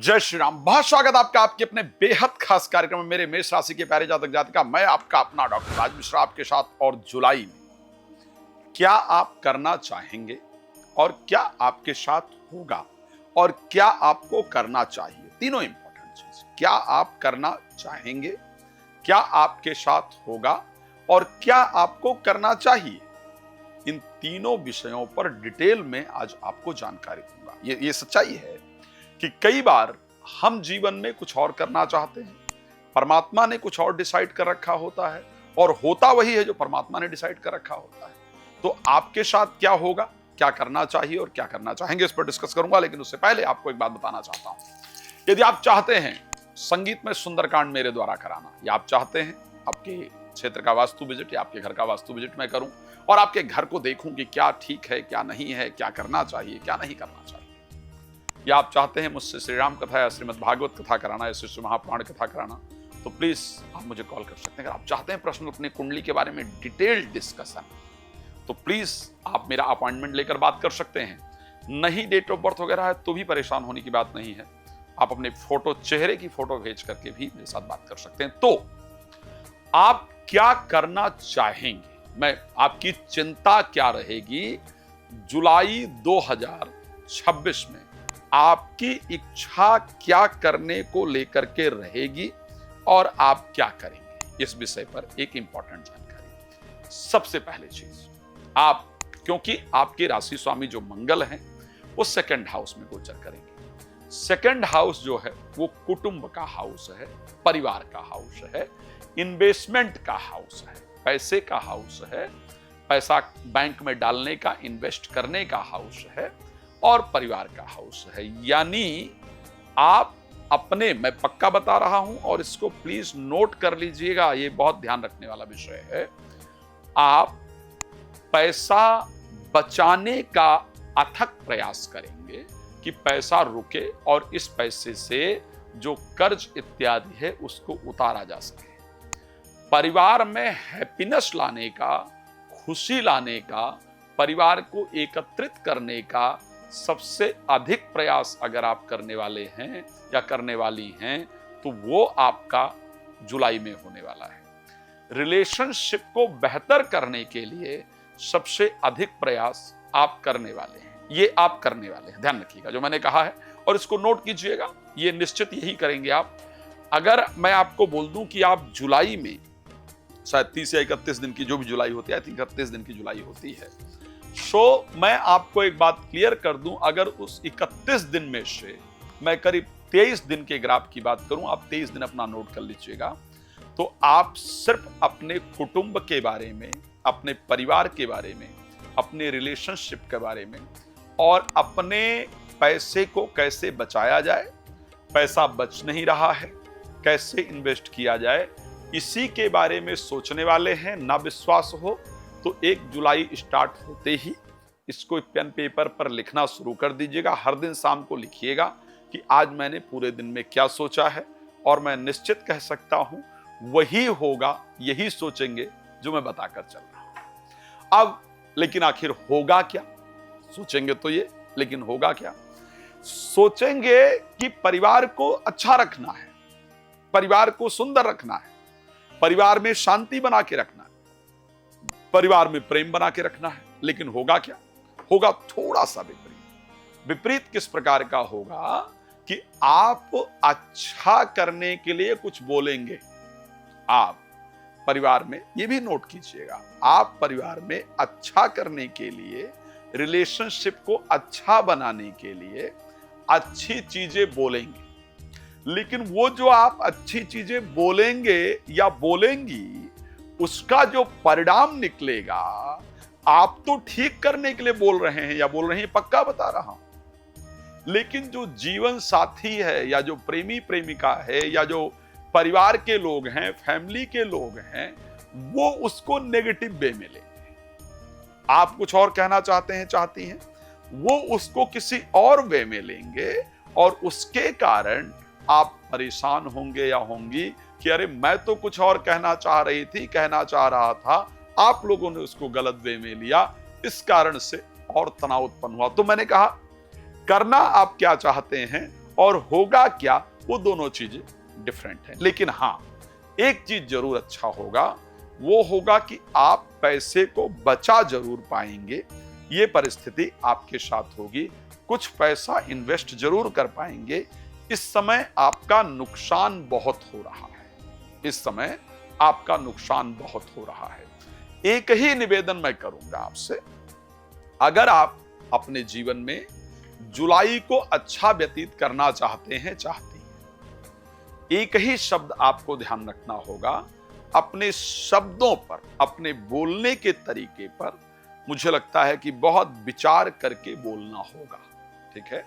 जय श्री राम। बहुत स्वागत आपका आपके अपने बेहद खास कार्यक्रम में। मेरे मेष राशि के प्यारे जातक जातिका, मैं आपका अपना डॉक्टर राज मिश्रा आपके साथ। और जुलाई में क्या आप करना चाहेंगे और क्या आपके साथ होगा और क्या आपको करना चाहिए, तीनों इंपॉर्टेंट चीज। क्या आप करना चाहेंगे, क्या आपके साथ होगा और क्या आपको करना चाहिए, इन तीनों विषयों पर डिटेल में आज आपको जानकारी दूंगा। ये सच्चाई है कि कई बार हम जीवन में कुछ और करना चाहते हैं, परमात्मा ने कुछ और डिसाइड कर रखा होता है और होता वही है जो परमात्मा ने डिसाइड कर रखा होता है। तो आपके साथ क्या होगा, क्या करना चाहिए और क्या करना चाहेंगे, इस पर डिस्कस करूंगा। लेकिन उससे पहले आपको एक बात बताना चाहता हूं। यदि आप चाहते हैं संगीत में सुंदरकांड मेरे द्वारा कराना, या आप चाहते हैं आपके क्षेत्र का वास्तु विजिट या आपके घर का वास्तु विजिट मैं करूं और आपके घर को देखूं कि क्या ठीक है, क्या नहीं है, क्या करना चाहिए, क्या नहीं करना चाहिए, या आप चाहते हैं मुझसे श्री राम कथा या श्रीमद् भागवत कथा कराना या श्री महापुराण कथा कराना, तो प्लीज आप मुझे कॉल कर सकते हैं। अगर आप चाहते हैं प्रश्न अपने कुंडली के बारे में डिटेल्ड डिस्कशन, तो प्लीज आप मेरा अपॉइंटमेंट लेकर बात कर सकते हैं। नहीं डेट ऑफ बर्थ वगैरह है तो भी परेशान होने की बात नहीं है। आप अपने फोटो, चेहरे की फोटो भेज करके भी मेरे साथ बात कर सकते हैं। तो आप क्या करना चाहेंगे, मैं आपकी चिंता क्या रहेगी जुलाई 2026 में, आपकी इच्छा क्या करने को लेकर के रहेगी और आप क्या करेंगे, इस विषय पर एक इंपॉर्टेंट जानकारी। सबसे पहले चीज, आप, क्योंकि आपके राशि स्वामी जो मंगल हैं वो सेकंड हाउस में गोचर करेंगे। सेकंड हाउस जो है वो कुटुंब का हाउस है, परिवार का हाउस है, इन्वेस्टमेंट का हाउस है, पैसे का हाउस है, पैसा बैंक में डालने का, इन्वेस्ट करने का हाउस है और परिवार का हाउस है। यानी आप अपने, मैं पक्का बता रहा हूं और इसको प्लीज नोट कर लीजिएगा, ये बहुत ध्यान रखने वाला विषय है। आप पैसा बचाने का अथक प्रयास करेंगे कि पैसा रुके और इस पैसे से जो कर्ज इत्यादि है उसको उतारा जा सके। परिवार में हैप्पीनेस लाने का, खुशी लाने का, परिवार को एकत्रित करने का सबसे अधिक प्रयास अगर आप करने वाले हैं या करने वाली हैं तो वो आपका जुलाई में होने वाला है। रिलेशनशिप को बेहतर करने के लिए सबसे अधिक प्रयास आप करने वाले हैं, ये आप करने वाले हैं। ध्यान रखिएगा जो मैंने कहा है और इसको नोट कीजिएगा, ये निश्चित यही करेंगे आप। अगर मैं आपको बोल दूं कि आप जुलाई में शायद 30 या 31 दिन की जो भी जुलाई होती है, 31 दिन की जुलाई होती है, सो मैं आपको एक बात क्लियर कर दूं, अगर उस 31 दिन में से मैं करीब 23 दिन के ग्राफ की बात करूं, आप 23 दिन अपना नोट कर लीजिएगा, तो आप सिर्फ अपने कुटुंब के बारे में, अपने परिवार के बारे में, अपने रिलेशनशिप के बारे में और अपने पैसे को कैसे बचाया जाए, पैसा बच नहीं रहा है, कैसे इन्वेस्ट किया जाए, इसी के बारे में सोचने वाले हैं। ना विश्वास हो तो 1 जुलाई स्टार्ट होते ही इसको पेन पेपर पर लिखना शुरू कर दीजिएगा। हर दिन शाम को लिखिएगा कि आज मैंने पूरे दिन में क्या सोचा है और मैं निश्चित कह सकता हूं वही होगा, यही सोचेंगे जो मैं बताकर चल रहा हूं। अब लेकिन आखिर होगा क्या, सोचेंगे तो ये, लेकिन होगा क्या? सोचेंगे कि परिवार को अच्छा रखना है, परिवार को सुंदर रखना है, परिवार में शांति बना के रखना है, परिवार में प्रेम बना के रखना है। लेकिन होगा क्या? होगा थोड़ा सा विपरीत। विपरीत किस प्रकार का होगा कि आप अच्छा करने के लिए कुछ बोलेंगे। आप परिवार में, ये भी नोट कीजिएगा, आप परिवार में अच्छा करने के लिए, रिलेशनशिप को अच्छा बनाने के लिए अच्छी चीजें बोलेंगे। लेकिन वो जो आप अच्छी चीजें बोलेंगे या बोलेंगी, उसका जो परिणाम निकलेगा, आप तो ठीक करने के लिए बोल रहे हैं या बोल रही हैं, पक्का बता रहा हूं, लेकिन जो जीवन साथी है या जो प्रेमी प्रेमिका है या जो परिवार के लोग हैं, फैमिली के लोग हैं, वो उसको नेगेटिव वे में लेंगे। आप कुछ और कहना चाहते हैं, चाहती हैं, वो उसको किसी और वे में लेंगे और उसके कारण आप परेशान होंगे या होंगी कि अरे मैं तो कुछ और कहना चाह रही थी, कहना चाह रहा था, आप लोगों ने उसको गलत वे में लिया, इस कारण से और तनाव उत्पन्न हुआ। तो मैंने कहा करना आप क्या चाहते हैं और होगा क्या, वो दोनों चीजें डिफरेंट हैं। लेकिन हाँ, एक चीज जरूर अच्छा होगा, वो होगा कि आप पैसे को बचा जरूर पाएंगे। ये परिस्थिति आपके साथ होगी। कुछ पैसा इन्वेस्ट जरूर कर पाएंगे। इस समय आपका नुकसान बहुत हो रहा है। इस समय आपका नुकसान बहुत हो रहा है। एक ही निवेदन मैं करूंगा आपसे, अगर आप अपने जीवन में जुलाई को अच्छा व्यतीत करना चाहती हैं, एक ही शब्द आपको ध्यान रखना होगा, अपने शब्दों पर, अपने बोलने के तरीके पर मुझे लगता है कि बहुत विचार करके बोलना होगा। ठीक है,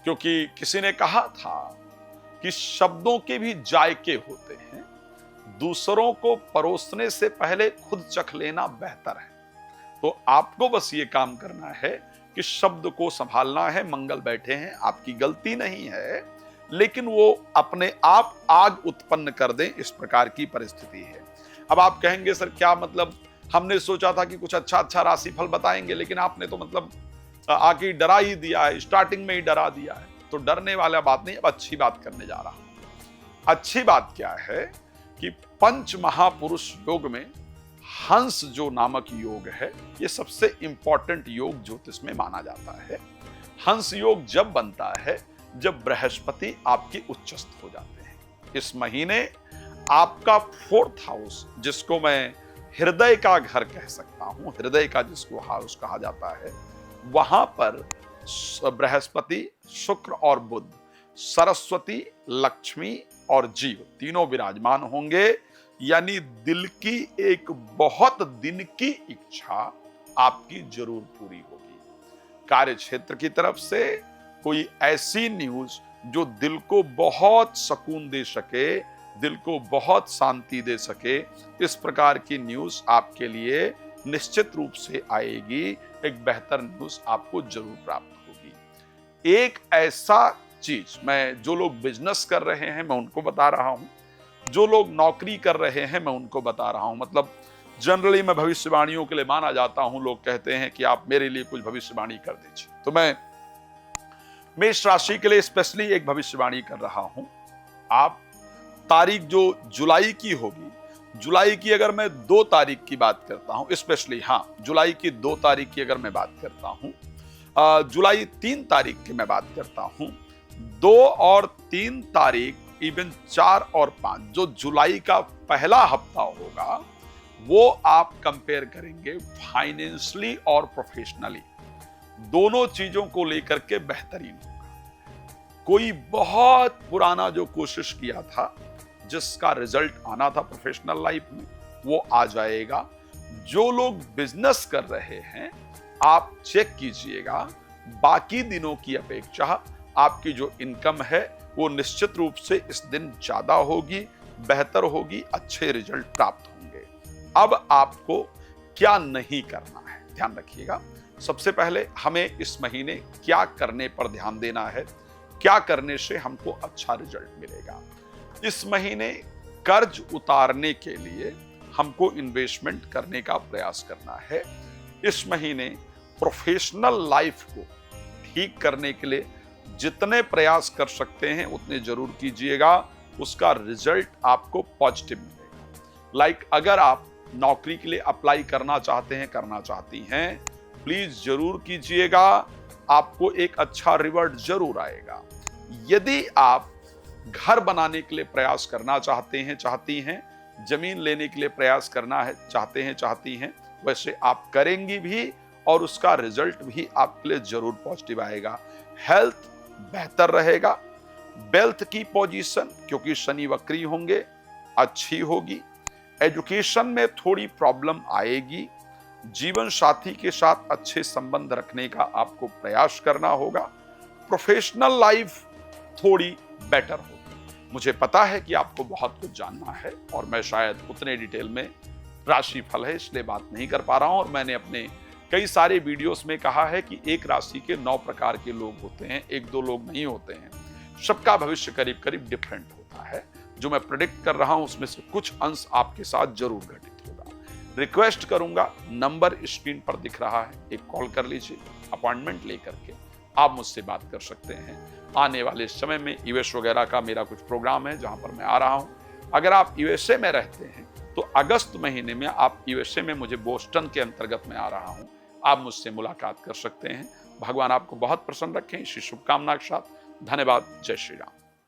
क्योंकि किसी ने कहा था कि शब्दों के भी जायके होते हैं, दूसरों को परोसने से पहले खुद चख लेना बेहतर है। तो आपको बस ये काम करना है कि शब्द को संभालना है। मंगल बैठे हैं, आपकी गलती नहीं है, लेकिन वो अपने आप आग उत्पन्न कर दें, इस प्रकार की परिस्थिति है। अब आप कहेंगे सर क्या मतलब, हमने सोचा था कि कुछ अच्छा अच्छा राशिफल बताएंगे, लेकिन आपने तो मतलब आके डरा ही दिया है, स्टार्टिंग में ही डरा दिया है। तो डरने वाला बात नहीं, अब अच्छी बात करने जा रहा हूं। अच्छी बात क्या है कि पंच महापुरुष योग में हंस जो नामक योग है, ये सबसे इंपॉर्टेंट योग ज्योतिष में माना जाता है। हंस योग जब बनता है जब बृहस्पति आपके उच्चस्थ हो जाते हैं। इस महीने आपका 4th हाउस, जिसको मैं हृदय का घर कह सकता हूं, हृदय का जिसको हाउस कहा जाता है, वहां पर बृहस्पति, शुक्र और बुध, सरस्वती, लक्ष्मी और जीव तीनों विराजमान होंगे। यानी दिल की एक बहुत दिन की इच्छा आपकी जरूर पूरी होगी। कार्य क्षेत्र की तरफ से कोई ऐसी न्यूज जो दिल को बहुत सुकून दे सके, दिल को बहुत शांति दे सके, इस प्रकार की न्यूज आपके लिए निश्चित रूप से आएगी। एक बेहतर न्यूज आपको जरूर प्राप्त होगी। एक ऐसा चीज, मैं जो लोग बिजनेस कर रहे हैं मैं उनको बता रहा हूं, जो लोग नौकरी कर रहे हैं मैं उनको बता रहा हूं। मतलब जनरली मैं भविष्यवाणियों के लिए माना जाता हूं। लोग कहते हैं कि आप मेरे लिए कुछ भविष्यवाणी कर दीजिए, तो मैं मेष राशि के लिए स्पेशली एक भविष्यवाणी कर रहा हूं। आप तारीख जो जुलाई की होगी, जुलाई की अगर मैं 2 तारीख की बात करता हूं, स्पेशली हाँ जुलाई की 2 तारीख की अगर मैं बात करता हूं, जुलाई 3 तारीख की मैं बात करता हूं, 2 और 3 तारीख, इवन 4 और 5, जो जुलाई का पहला हफ्ता होगा, वो आप कंपेयर करेंगे फाइनेंशियली और प्रोफेशनली, दोनों चीजों को लेकर के बेहतरीन होगा। कोई बहुत पुराना जो कोशिश किया था, जिसका रिजल्ट आना था प्रोफेशनल लाइफ में, वो आ जाएगा। जो लोग बिजनेस कर रहे हैं, आप चेक कीजिएगा, बाकी दिनों की अपेक्षा आपकी जो इनकम है वो निश्चित रूप से इस दिन ज्यादा होगी, बेहतर होगी, अच्छे रिजल्ट प्राप्त होंगे। अब आपको क्या नहीं करना है, ध्यान रखिएगा। सबसे पहले हमें इस महीने क्या करने पर ध्यान देना है, क्या करने से हमको अच्छा रिजल्ट मिलेगा। इस महीने कर्ज उतारने के लिए हमको इन्वेस्टमेंट करने का प्रयास करना है। इस महीने प्रोफेशनल लाइफ को ठीक करने के लिए जितने प्रयास कर सकते हैं उतने जरूर कीजिएगा, उसका रिजल्ट आपको पॉजिटिव मिलेगा। अगर आप नौकरी के लिए अप्लाई करना चाहते हैं, करना चाहती हैं, प्लीज जरूर कीजिएगा, आपको एक अच्छा रिवॉर्ड जरूर आएगा। यदि आप घर बनाने के लिए प्रयास करना चाहते हैं, चाहती हैं, जमीन लेने के लिए प्रयास करना है, चाहते हैं, चाहती हैं, वैसे आप करेंगी भी और उसका रिजल्ट भी आपके लिए जरूर पॉजिटिव आएगा। हेल्थ बेहतर रहेगा। वेल्थ की पोजीशन, क्योंकि शनि वक्री होंगे, अच्छी होगी। एजुकेशन में थोड़ी प्रॉब्लम आएगी। जीवन साथी के साथ अच्छे संबंध रखने का आपको प्रयास करना होगा। प्रोफेशनल लाइफ थोड़ी बेटर होगी। मुझे पता है कि आपको बहुत कुछ जानना है और मैं शायद उतने डिटेल में, राशिफल है इसलिए बात नहीं कर पा रहा हूं। और मैंने अपने कई सारे वीडियोस में कहा है कि एक राशि के 9 प्रकार के लोग होते हैं, 1-2 लोग नहीं होते हैं। सबका भविष्य करीब करीब डिफरेंट होता है। जो मैं प्रेडिक्ट कर रहा हूं उसमें से कुछ अंश आपके साथ जरूर घटित होगा। रिक्वेस्ट करूंगा, नंबर स्क्रीन पर दिख रहा है, एक कॉल कर लीजिए अपॉइंटमेंट लेकर के। आप मुझसे बात कर सकते हैं। आने वाले समय में यूएस वगैरह का मेरा कुछ प्रोग्राम है जहां पर मैं आ रहा हूं। अगर आप यूएसए में रहते हैं तो अगस्त महीने में आप यूएसए में, मुझे बोस्टन के अंतर्गत में आ रहा हूं, आप मुझसे मुलाकात कर सकते हैं। भगवान आपको बहुत प्रसन्न रखें। इसी शुभकामना के साथ धन्यवाद। जय श्री राम।